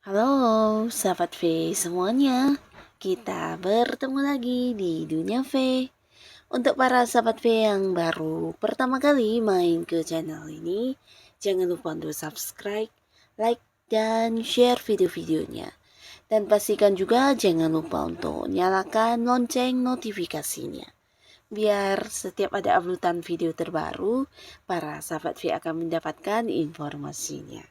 Halo, sahabat V semuanya. Kita bertemu lagi di Dunia V. Untuk para sahabat V yang baru pertama kali main ke channel ini, jangan lupa untuk subscribe, like, dan share video-videonya. Dan pastikan juga jangan lupa untuk nyalakan lonceng notifikasinya. Biar setiap ada uploadan video terbaru, para sahabat V akan mendapatkan informasinya.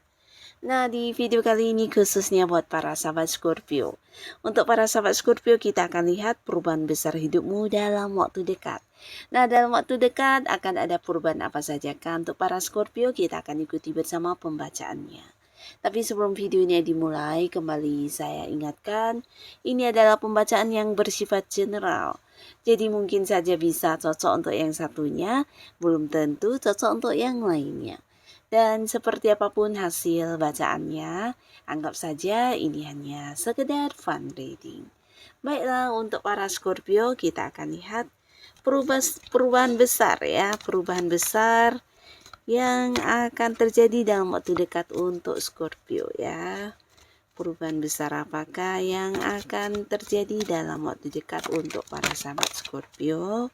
Nah, di video kali ini khususnya buat para sahabat Scorpio. Untuk para sahabat Scorpio, kita akan lihat perubahan besar hidupmu dalam waktu dekat. Nah, dalam waktu dekat akan ada perubahan apa saja kan? Untuk para Scorpio, kita akan ikuti bersama pembacaannya. Tapi sebelum videonya dimulai, kembali saya ingatkan, ini adalah pembacaan yang bersifat general. Jadi mungkin saja bisa cocok untuk yang satunya, belum tentu cocok untuk yang lainnya. Dan seperti apapun hasil bacaannya, anggap saja ini hanya sekedar fun reading. Baiklah, untuk para Scorpio kita akan lihat perubahan besar ya, perubahan besar yang akan terjadi dalam waktu dekat untuk Scorpio ya. Perubahan besar apakah yang akan terjadi dalam waktu dekat untuk para sahabat Scorpio?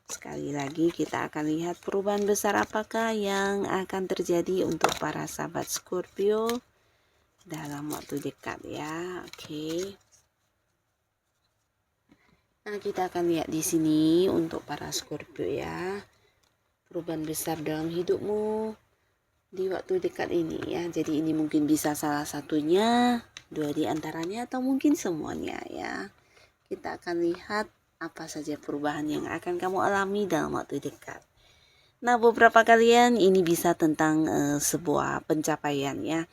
Sekali lagi kita akan lihat perubahan besar apakah yang akan terjadi untuk para sahabat Scorpio dalam waktu dekat ya. Oke. Nah, kita akan lihat di sini untuk para Scorpio ya. Perubahan besar dalam hidupmu di waktu dekat ini ya. Jadi ini mungkin bisa salah satunya, dua di antaranya atau mungkin semuanya ya. Kita akan lihat apa saja perubahan yang akan kamu alami dalam waktu dekat. Nah, beberapa kalian ini bisa tentang sebuah pencapaian ya.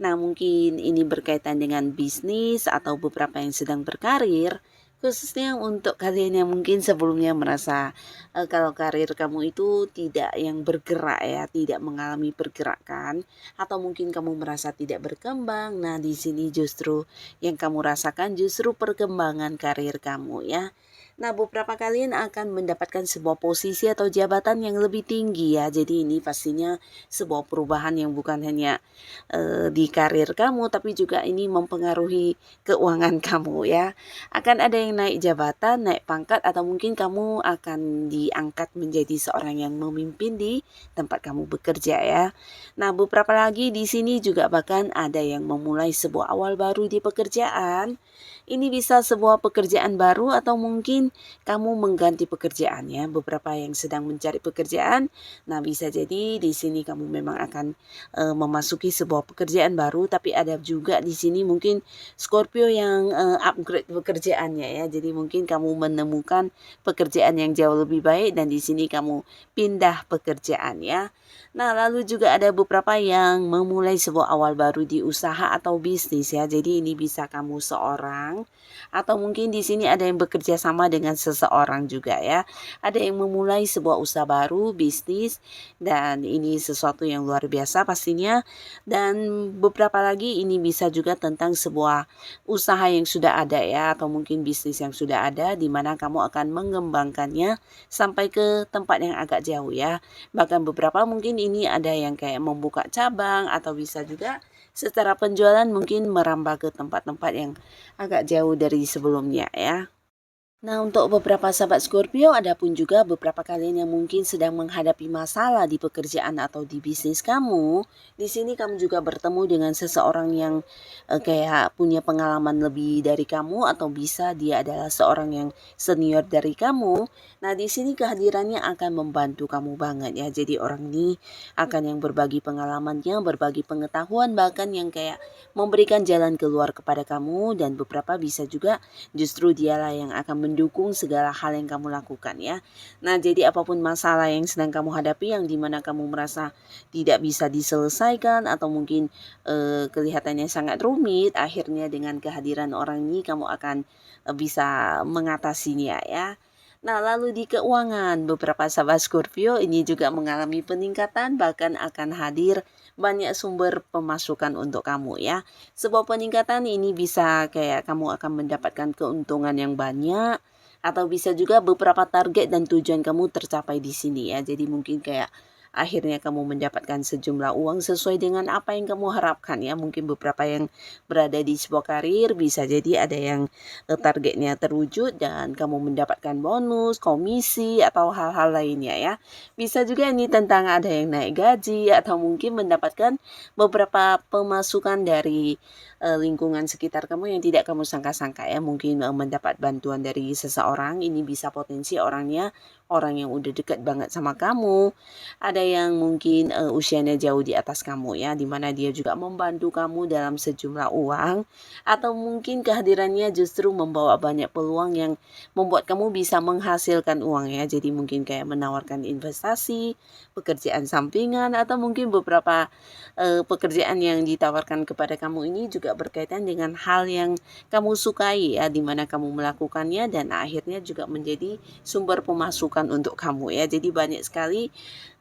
Nah, mungkin ini berkaitan dengan bisnis atau beberapa yang sedang berkarir. Khususnya untuk kalian yang mungkin sebelumnya merasa kalau karir kamu itu tidak yang bergerak ya, tidak mengalami pergerakan, atau mungkin kamu merasa tidak berkembang. Nah, di sini justru yang kamu rasakan justru perkembangan karir kamu ya. Nah, beberapa kalian akan mendapatkan sebuah posisi atau jabatan yang lebih tinggi ya. Jadi ini pastinya sebuah perubahan yang bukan hanya di karir kamu, tapi juga ini mempengaruhi keuangan kamu ya. Akan ada yang naik jabatan, naik pangkat, atau mungkin kamu akan diangkat menjadi seorang yang memimpin di tempat kamu bekerja ya. Nah, beberapa lagi di sini juga bahkan ada yang memulai sebuah awal baru di pekerjaan. Ini bisa sebuah pekerjaan baru atau mungkin kamu mengganti pekerjaan ya. Beberapa yang sedang mencari pekerjaan, nah bisa jadi di sini kamu memang akan memasuki sebuah pekerjaan baru, tapi ada juga di sini mungkin Scorpio yang upgrade pekerjaannya ya. Jadi mungkin kamu menemukan pekerjaan yang jauh lebih baik dan di sini kamu pindah pekerjaan ya. Nah, lalu juga ada beberapa yang memulai sebuah awal baru di usaha atau bisnis ya. Jadi ini bisa kamu seorang atau mungkin di sini ada yang bekerja sama dengan seseorang juga ya. Ada yang memulai sebuah usaha baru, bisnis, dan ini sesuatu yang luar biasa pastinya. Dan beberapa lagi ini bisa juga tentang sebuah usaha yang sudah ada ya, atau mungkin bisnis yang sudah ada di mana kamu akan mengembangkannya sampai ke tempat yang agak jauh ya. Bahkan beberapa mungkin ini ada yang kayak membuka cabang atau bisa juga secara penjualan mungkin merambah ke tempat-tempat yang agak jauh dari sebelumnya ya. Nah, untuk beberapa sahabat Scorpio, ada pun juga beberapa kalian yang mungkin sedang menghadapi masalah di pekerjaan atau di bisnis kamu. Di sini kamu juga bertemu dengan seseorang yang kayak punya pengalaman lebih dari kamu atau bisa dia adalah seorang yang senior dari kamu. Nah, di sini kehadirannya akan membantu kamu banget ya. Jadi orang ini akan yang berbagi pengalamannya, berbagi pengetahuan, bahkan yang kayak memberikan jalan keluar kepada kamu dan beberapa bisa juga justru dialah yang akan mendukung segala hal yang kamu lakukan ya. Nah, jadi apapun masalah yang sedang kamu hadapi yang dimana kamu merasa tidak bisa diselesaikan atau mungkin kelihatannya sangat rumit, akhirnya dengan kehadiran orang ini kamu akan bisa mengatasinya ya. Nah, lalu di keuangan, beberapa sahabat Scorpio ini juga mengalami peningkatan, bahkan akan hadir banyak sumber pemasukan untuk kamu ya. Sebuah peningkatan ini bisa kayak kamu akan mendapatkan keuntungan yang banyak, atau bisa juga beberapa target dan tujuan kamu tercapai di sini ya. Jadi mungkin kayak akhirnya kamu mendapatkan sejumlah uang sesuai dengan apa yang kamu harapkan ya. Mungkin beberapa yang berada di sebuah karir bisa jadi ada yang targetnya terwujud dan kamu mendapatkan bonus, komisi atau hal-hal lainnya ya. Bisa juga ini tentang ada yang naik gaji atau mungkin mendapatkan beberapa pemasukan dari lingkungan sekitar kamu yang tidak kamu sangka-sangka ya. Mungkin mendapat bantuan dari seseorang, ini bisa potensi orangnya orang yang udah dekat banget sama kamu. Ada yang mungkin usianya jauh di atas kamu ya, dimana dia juga membantu kamu dalam sejumlah uang, atau mungkin kehadirannya justru membawa banyak peluang yang membuat kamu bisa menghasilkan uang ya. Jadi mungkin kayak menawarkan investasi, pekerjaan sampingan, atau mungkin beberapa pekerjaan yang ditawarkan kepada kamu ini juga berkaitan dengan hal yang kamu sukai ya, dimana kamu melakukannya dan akhirnya juga menjadi sumber pemasukan untuk kamu ya. Jadi banyak sekali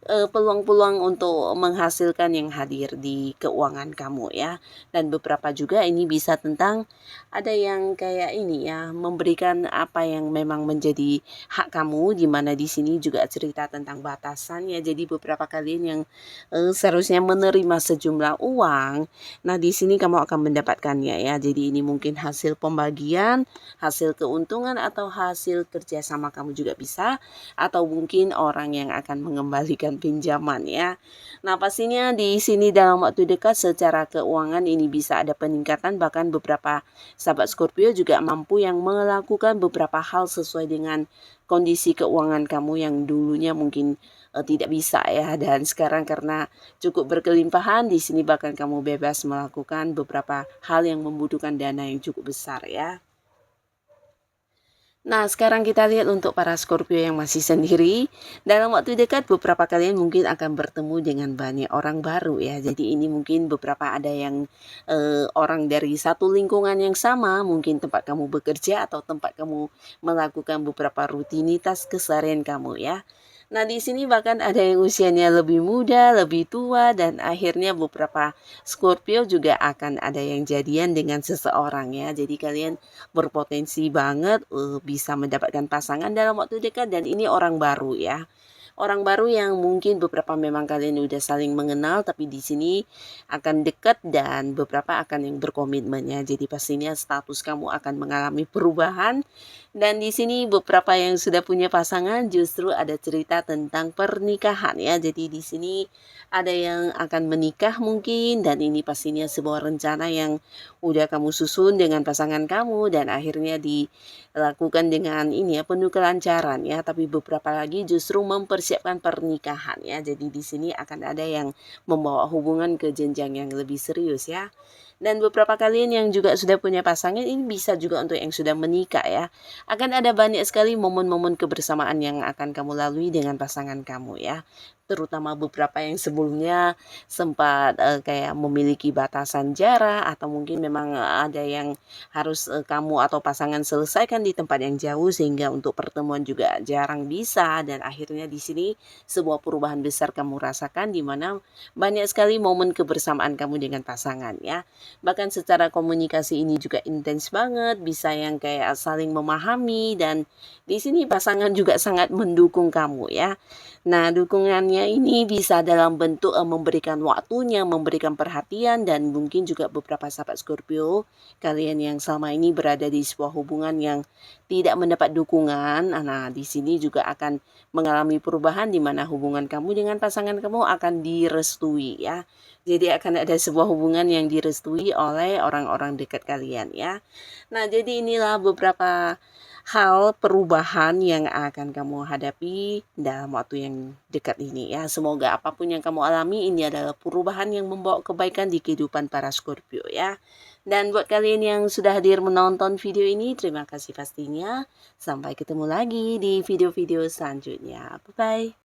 peluang-peluang untuk menghasilkan yang hadir di keuangan kamu ya. Dan beberapa juga ini bisa tentang ada yang kayak ini ya, memberikan apa yang memang menjadi hak kamu, di mana di sini juga cerita tentang batasan ya. Jadi beberapa kalian yang seharusnya menerima sejumlah uang, nah di sini kamu akan mendapatkannya ya. Jadi ini mungkin hasil pembagian, hasil keuntungan, atau hasil kerjasama kamu juga bisa, atau mungkin orang yang akan mengembalikan pinjaman ya. Nah, pastinya di sini dalam waktu dekat secara keuangan ini bisa ada peningkatan, bahkan beberapa sahabat Scorpio juga mampu yang melakukan beberapa hal sesuai dengan kondisi keuangan kamu yang dulunya mungkin tidak bisa ya, dan sekarang karena cukup berkelimpahan di sini bahkan kamu bebas melakukan beberapa hal yang membutuhkan dana yang cukup besar ya. Nah, sekarang kita lihat untuk para Scorpio yang masih sendiri. Dalam waktu dekat beberapa kalian mungkin akan bertemu dengan banyak orang baru ya. Jadi ini mungkin beberapa ada yang orang dari satu lingkungan yang sama, mungkin tempat kamu bekerja atau tempat kamu melakukan beberapa rutinitas keseharian kamu ya. Nah, di sini bahkan ada yang usianya lebih muda, lebih tua, dan akhirnya beberapa Scorpio juga akan ada yang jadian dengan seseorang ya. Jadi kalian berpotensi banget bisa mendapatkan pasangan dalam waktu dekat, dan ini orang baru ya. Orang baru yang mungkin beberapa memang kalian udah saling mengenal, tapi di sini akan dekat dan beberapa akan yang berkomitmen ya. Jadi pastinya status kamu akan mengalami perubahan. Dan di sini beberapa yang sudah punya pasangan justru ada cerita tentang pernikahan ya. Jadi di sini ada yang akan menikah mungkin, dan ini pastinya sebuah rencana yang udah kamu susun dengan pasangan kamu dan akhirnya dilakukan dengan ini ya, penuh kelancaran ya. Tapi beberapa lagi justru mempersiapkan pernikahan ya. Jadi di sini akan ada yang membawa hubungan ke jenjang yang lebih serius ya. Dan beberapa kalian yang juga sudah punya pasangan, ini bisa juga untuk yang sudah menikah ya. Akan ada banyak sekali momen-momen kebersamaan yang akan kamu lalui dengan pasangan kamu ya. Terutama beberapa yang sebelumnya sempat kayak memiliki batasan jarak, atau mungkin memang ada yang harus kamu atau pasangan selesaikan di tempat yang jauh sehingga untuk pertemuan juga jarang bisa, dan akhirnya di sini sebuah perubahan besar kamu rasakan, di mana banyak sekali momen kebersamaan kamu dengan pasangan ya. Bahkan secara komunikasi ini juga intens banget, bisa yang kayak saling memahami, dan di sini pasangan juga sangat mendukung kamu ya. Nah, dukungannya ini bisa dalam bentuk memberikan waktunya, memberikan perhatian, dan mungkin juga beberapa sahabat Scorpio, kalian yang selama ini berada di sebuah hubungan yang tidak mendapat dukungan. Nah, di sini juga akan mengalami perubahan di mana hubungan kamu dengan pasangan kamu akan direstui ya. Jadi akan ada sebuah hubungan yang direstui dilalui oleh orang-orang dekat kalian ya. Nah, jadi inilah beberapa hal perubahan yang akan kamu hadapi dalam waktu yang dekat ini ya. Semoga apapun yang kamu alami ini adalah perubahan yang membawa kebaikan di kehidupan para Scorpio ya. Dan buat kalian yang sudah hadir menonton video ini, terima kasih pastinya. Sampai ketemu lagi di video-video selanjutnya. Bye-bye.